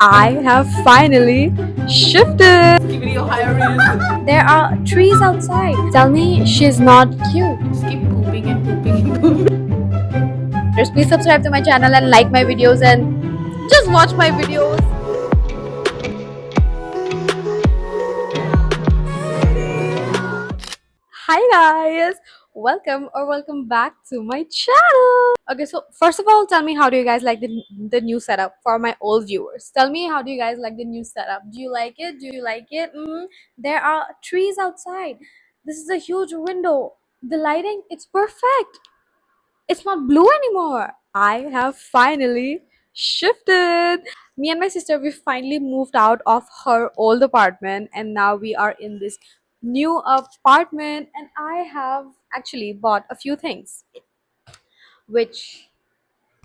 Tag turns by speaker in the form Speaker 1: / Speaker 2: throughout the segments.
Speaker 1: I have finally shifted. Video higher. There are trees outside. Tell me she's not cute. Just keep pooping and pooping and pooping. Just please subscribe to my channel and like my videos and just watch my videos. Hi guys, welcome back to my channel. Okay, so first of all, tell me how do you guys like the new setup for my old viewers? Tell me how do you guys like the new setup? Do you like it? Do you like it? There are trees outside. This is a huge window. The lighting, it's perfect. It's not blue anymore. I have finally shifted. Me and my sister, we finally moved out of her old apartment and now we are in this new apartment. And I have actually bought a few things, which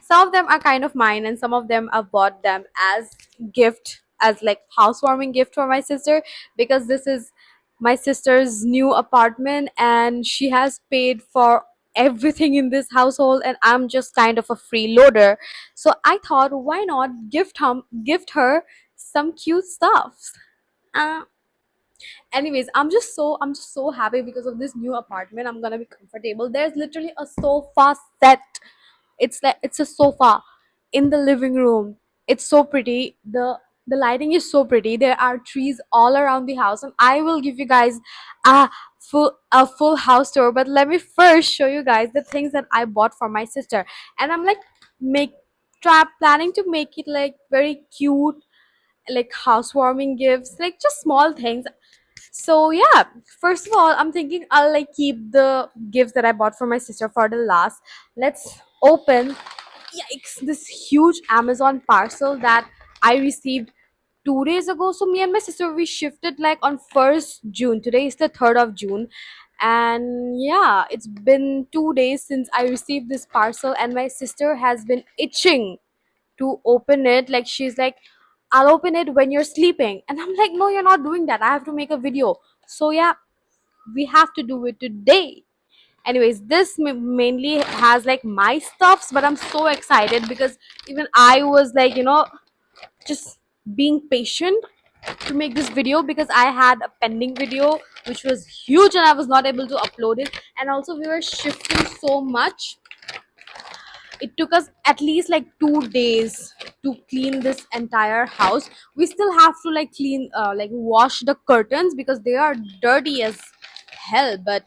Speaker 1: some of them are kind of mine and some of them I bought them as gift, as like housewarming gift for my sister, because this is my sister's new apartment and she has paid for everything in this household and I'm just kind of a freeloader. So I thought, why not gift her some cute stuff. uh, Anyways, I'm just so happy because of this new apartment. I'm gonna be comfortable. There's literally a sofa set. It's a sofa in the living room. It's so pretty. The lighting is so pretty. There are trees all around the house and I will give you guys a full house tour, but let me first show you guys the things that I bought for my sister. And I'm like make try planning to make it like very cute, like housewarming gifts, like just small things. So yeah, first of all, I'm thinking I'll like keep the gifts that I bought for my sister for the last. Let's open, yikes, this huge Amazon parcel that I received 2 days ago. So me and my sister, we shifted like on 1st June. Today is the 3rd of June. And yeah, it's been 2 days since I received this parcel and my sister has been itching to open it. Like she's like, I'll open it when you're sleeping. And I'm like, no, you're not doing that. I have to make a video. So yeah, we have to do it today. Anyways, this mainly has like my stuffs, but I'm so excited because even I was like, just being patient to make this video because I had a pending video which was huge and I was not able to upload it. And also we were shifting so much, it took us at least like 2 days to clean this entire house. We still have to like clean, like wash the curtains because they are dirty as hell. But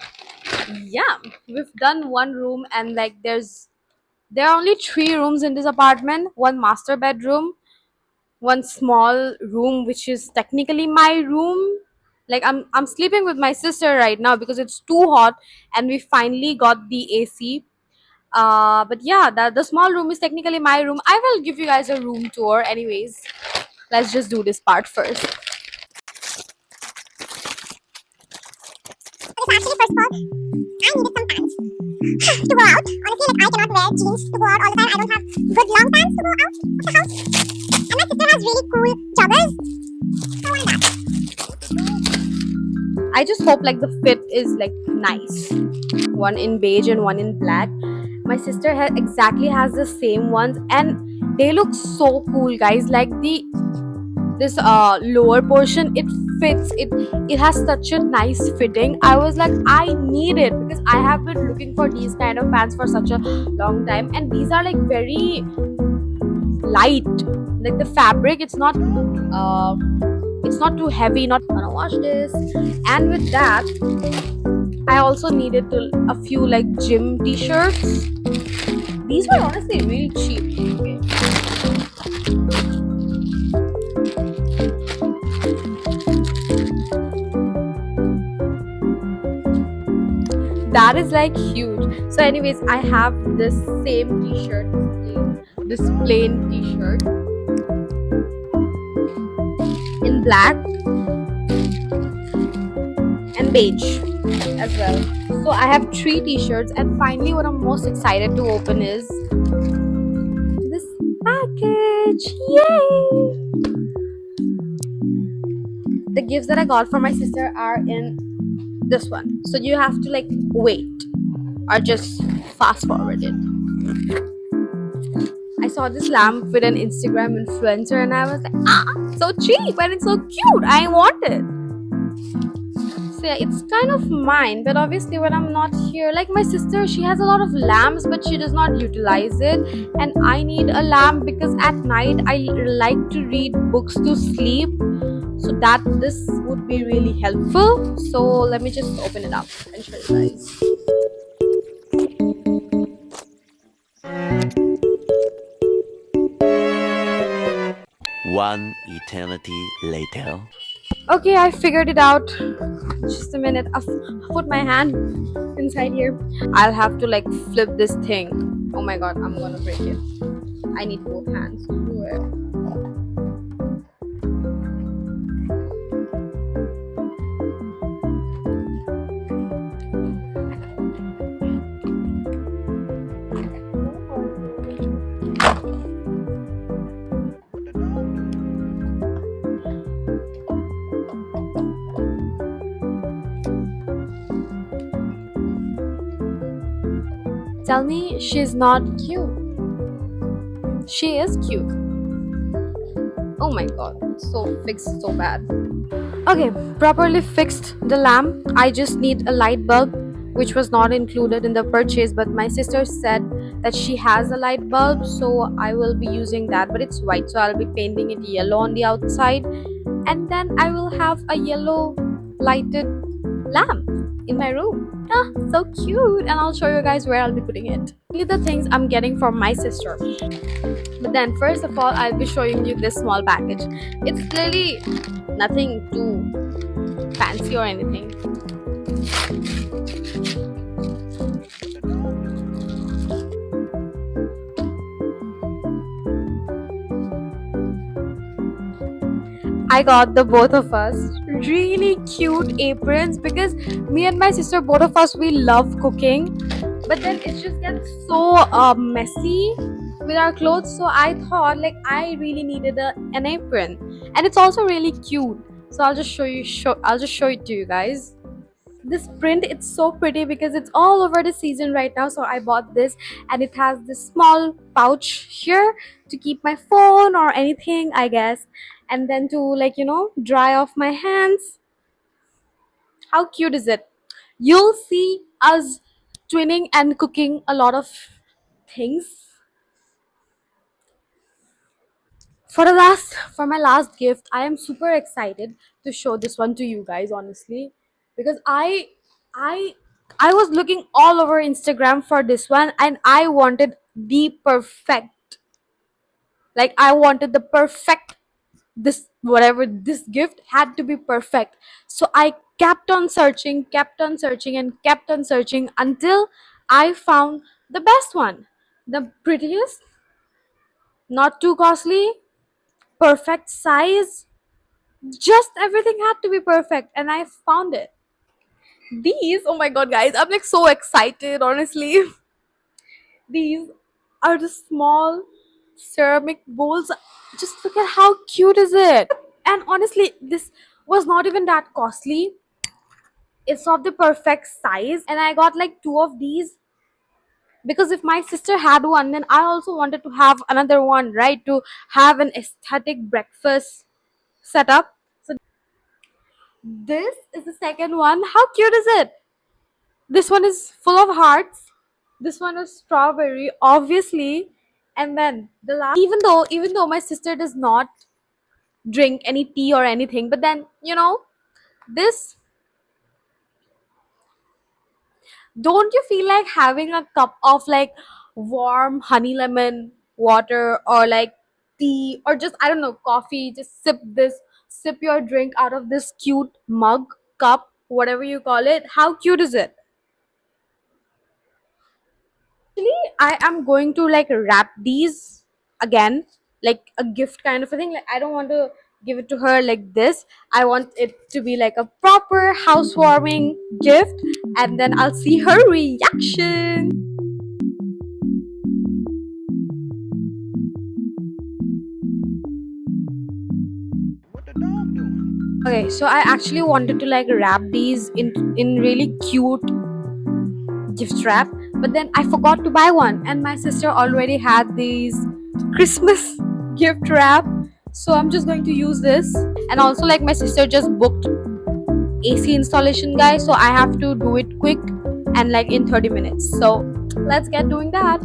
Speaker 1: yeah, we've done one room and like there are only 3 rooms in this apartment: one master bedroom, one small room which is technically my room. Like I'm sleeping with my sister right now because it's too hot and we finally got the AC. But yeah, the small room is technically my room. I will give you guys a room tour. Anyways, let's just do this part first. Okay, so actually, first of all, I needed some pants to go out. Honestly, like I cannot wear jeans to go out all the time. I don't have good long pants to go out of the house. And my sister has really cool joggers. So I wanted that. I just hope like the fit is like nice. One in beige and one in black. My sister exactly has the same ones and they look so cool, guys. Like this lower portion, it fits, it has such a nice fitting. I was like, I need it because I have been looking for these kind of pants for such a long time, and these are like very light. Like the fabric, it's not too heavy. Not gonna wash this. And with that, I also needed a few like gym t-shirts. These were honestly really cheap. Okay. That is like huge. So anyways, I have this same t-shirt, this plain t-shirt in black and beige as well. So I have 3 t-shirts, and finally what I'm most excited to open is this package. Yay! The gifts that I got for my sister are in this one, so you have to like wait or just fast forward it. I saw this lamp with an Instagram influencer and I was like, ah, so cheap and it's so cute. I want it. So yeah, it's kind of mine, but obviously when I'm not here, like my sister, she has a lot of lamps, but she does not utilize it. And I need a lamp because at night I like to read books to sleep. So that this would be really helpful. So let me just open it up and show you guys.
Speaker 2: One eternity later.
Speaker 1: Okay, I figured it out. Just a minute. I'll put my hand inside here. I'll have to like flip this thing. Oh my god, I'm gonna break it. I need both hands to do it. Tell me she's not cute. She is cute. Oh my god, so fixed so bad. Okay, properly fixed the lamp. I just need a light bulb, which was not included in the purchase, but my sister said that she has a light bulb, so I will be using that. But it's white, so I'll be painting it yellow on the outside, and then I will have a yellow lighted lamp in my room. Ah, so cute! And I'll show you guys where I'll be putting it. These are the things I'm getting from my sister. But then, first of all, I'll be showing you this small package. It's clearly nothing too fancy or anything. I got the both of us really cute aprons because me and my sister, both of us, we love cooking. But then it just gets so messy with our clothes. So I thought like I really needed an apron, and it's also really cute. So I'll just I'll just show it to you guys. This print, it's so pretty because it's all over the season right now. So I bought this, and it has this small pouch here to keep my phone or anything, I guess, and then to like dry off my hands. How cute is it? You'll see us twinning and cooking a lot of things. For my last gift, I am super excited to show this one to you guys, honestly, because I I was looking all over Instagram for this one, and I wanted the perfect, like I wanted the perfect, this whatever this gift had to be perfect. So I kept on searching and kept on searching until I found the best one, the prettiest, not too costly, perfect size, just everything had to be perfect, and I found it. These, oh my god, guys, I'm like so excited, honestly. These are the small ceramic bowls. Just look at how cute is it. And honestly, this was not even that costly. It's of the perfect size, and I got like two of these because if my sister had one, then I also wanted to have another one, right? To have an aesthetic breakfast setup. So this is the second one. How cute is it? This one is full of hearts. This one is strawberry, obviously. And then the last, even though my sister does not drink any tea or anything, but then this, don't you feel like having a cup of like warm honey lemon water or like tea or just I don't know coffee? Just sip your drink out of this cute mug, cup, whatever you call it. How cute is it? I am going to like wrap these again, like a gift kind of a thing. Like I don't want to give it to her like this. I want it to be like a proper housewarming gift, and then I'll see her reaction. Okay, so I actually wanted to like wrap these in really cute gift wrap, but then I forgot to buy one, and my sister already had these Christmas gift wrap. So I'm just going to use this. And also, like, my sister just booked AC installation, guys. So I have to do it quick and like in 30 minutes. So let's get doing that.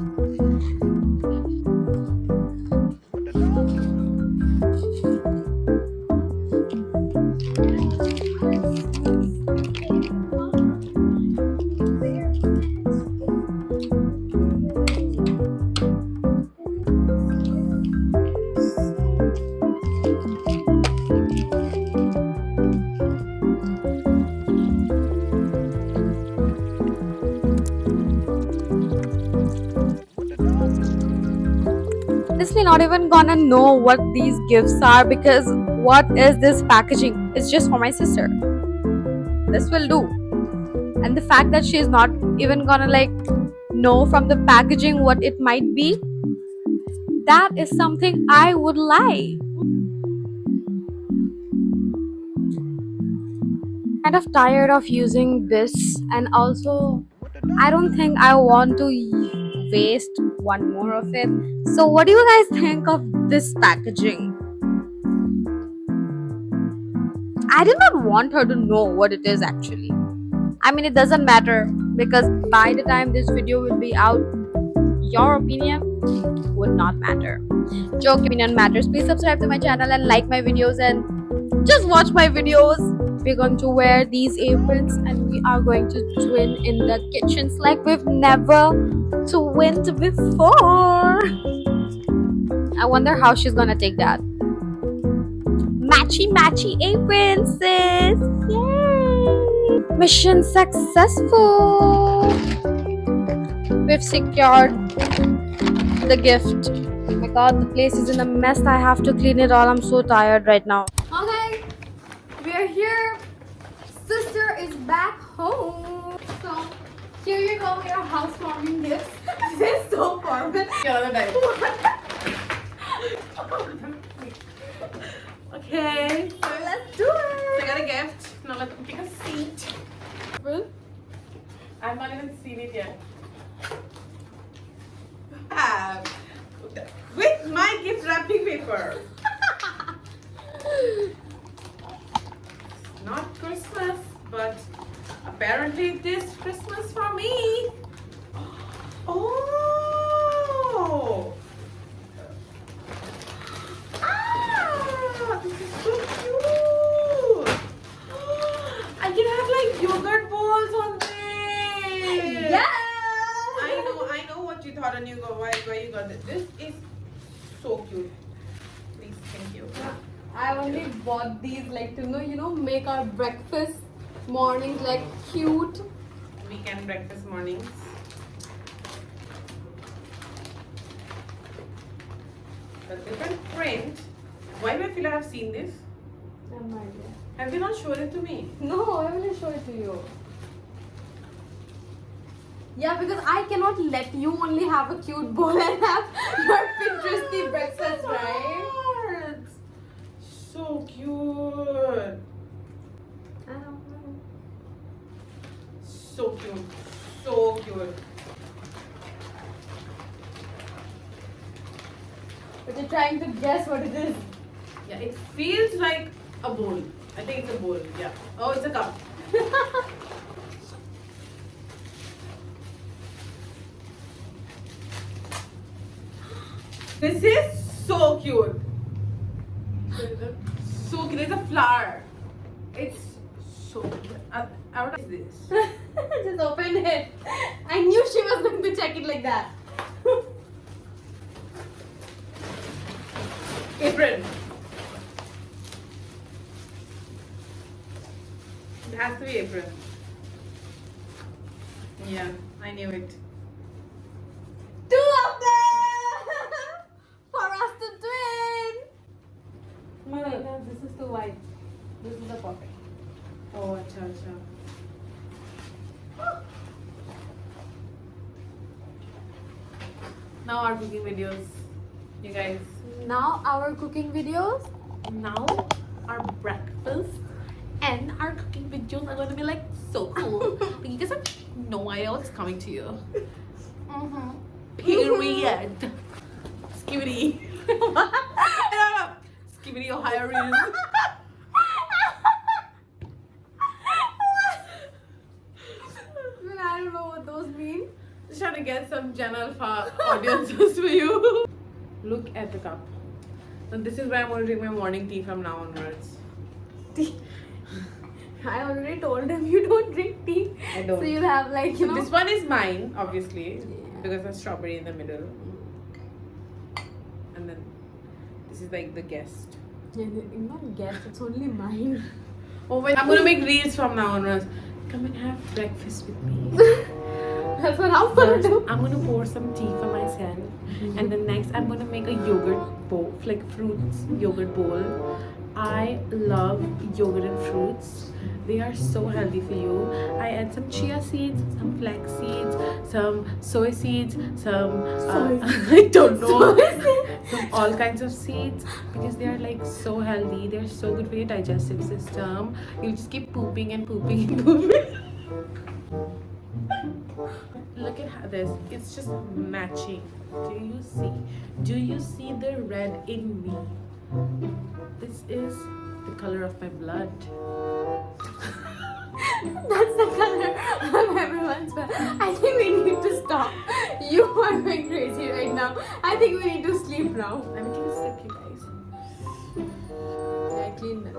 Speaker 1: Honestly, not even gonna know what these gifts are, because what is this packaging? It's just for my sister. This will do. And the fact that she's not even gonna like know from the packaging what it might be, that is something I would like. Kind of tired of using this, and also I don't think I want to waste one more of it. So what do you guys think of this packaging? I did not want her to know what it is actually. I mean, it doesn't matter, because by the time this video will be out, your opinion would not matter. Joke, opinion matters. Please subscribe to my channel and like my videos and just watch my videos. We're going to wear these aprons and we are going to twin in the kitchens like we've never twinned before. I wonder how she's gonna take that. Matchy matchy aprons, sis! Yay! Mission successful! We've secured the gift. Oh my god, the place is in a mess. I have to clean it all. I'm so tired right now. Okay, we are here. Sister is back home. So here you go, your housewarming gifts. This is so formal.
Speaker 3: Okay,
Speaker 1: So let's do
Speaker 3: so I
Speaker 1: it.
Speaker 3: got a gift. Now let me take a seat. I've not even seen it yet. With my gift wrapping paper. Not Christmas, but apparently this Christmas for me. Oh! Ah, this is so cute. I can have like yogurt balls on this.
Speaker 1: Yeah.
Speaker 3: I know what you thought, and you go why you got this. This is so cute. Please, thank you.
Speaker 1: I only bought these like to make our breakfast mornings like cute.
Speaker 3: Weekend breakfast mornings. A different print. Why do I feel I have seen this?
Speaker 1: I have no idea.
Speaker 3: Have you not shown it to me?
Speaker 1: No, I will show it to you. Yeah, because I cannot let you only have a cute bowl and have your Pinteresty breakfast, right?
Speaker 3: Cards. So cute. So cute. So cute.
Speaker 1: But you're trying to guess what it is.
Speaker 3: Yeah, it feels like a bowl. I think it's a bowl. Yeah. Oh, it's a cup. This is so cute. So cute. There's a flower. It's so cute. What is this?
Speaker 1: Just open it. I knew she was going to check it like that.
Speaker 3: Apron. It has to be apron. Yeah, I knew it.
Speaker 1: Two of them for us to twin. No, this is too wide. This is the perfect.
Speaker 3: Oh, acha, acha. Now our cooking videos, you guys.
Speaker 1: Now our cooking videos.
Speaker 3: Now our breakfast and our cooking videos are going to be like so cool. You guys have no idea what's coming to you. Period. Skibidi. Skibidi Ohio Reels.
Speaker 1: Well, I don't know what those mean.
Speaker 3: Just trying to get some Gen Alpha audiences for you. Look at the cup. And this is where I'm going to drink my morning tea from now onwards.
Speaker 1: Tea. I already told him you don't drink tea.
Speaker 3: I don't.
Speaker 1: So you'll have like, you know.
Speaker 3: This one is mine, obviously, because there's strawberry in the middle. And then this is like the guest.
Speaker 1: Yeah, not guess, it's only mine.
Speaker 3: Oh wait, I'm gonna make reels from now onwards. Come and have breakfast with me.
Speaker 1: That's what I'm gonna
Speaker 3: First,
Speaker 1: do.
Speaker 3: I'm gonna pour some tea for myself, and then next I'm gonna make a yogurt bowl, like fruits yogurt bowl. I love yogurt and fruits. They are so healthy for you. I add some chia seeds, some flax seeds, some soy seeds, some I don't know, some all kinds of seeds, because they are like so healthy. They are so good for your digestive system. You'll just keep pooping and pooping and pooping. Look at how this, it's just matching. Do you see? Do you see the red in me? This is the color of my blood.
Speaker 1: That's the color of everyone's blood. I think we need to stop. You are going crazy right now. I think we need to sleep now.
Speaker 3: I'm making a sip, you guys.
Speaker 1: Yeah, I cleaned it.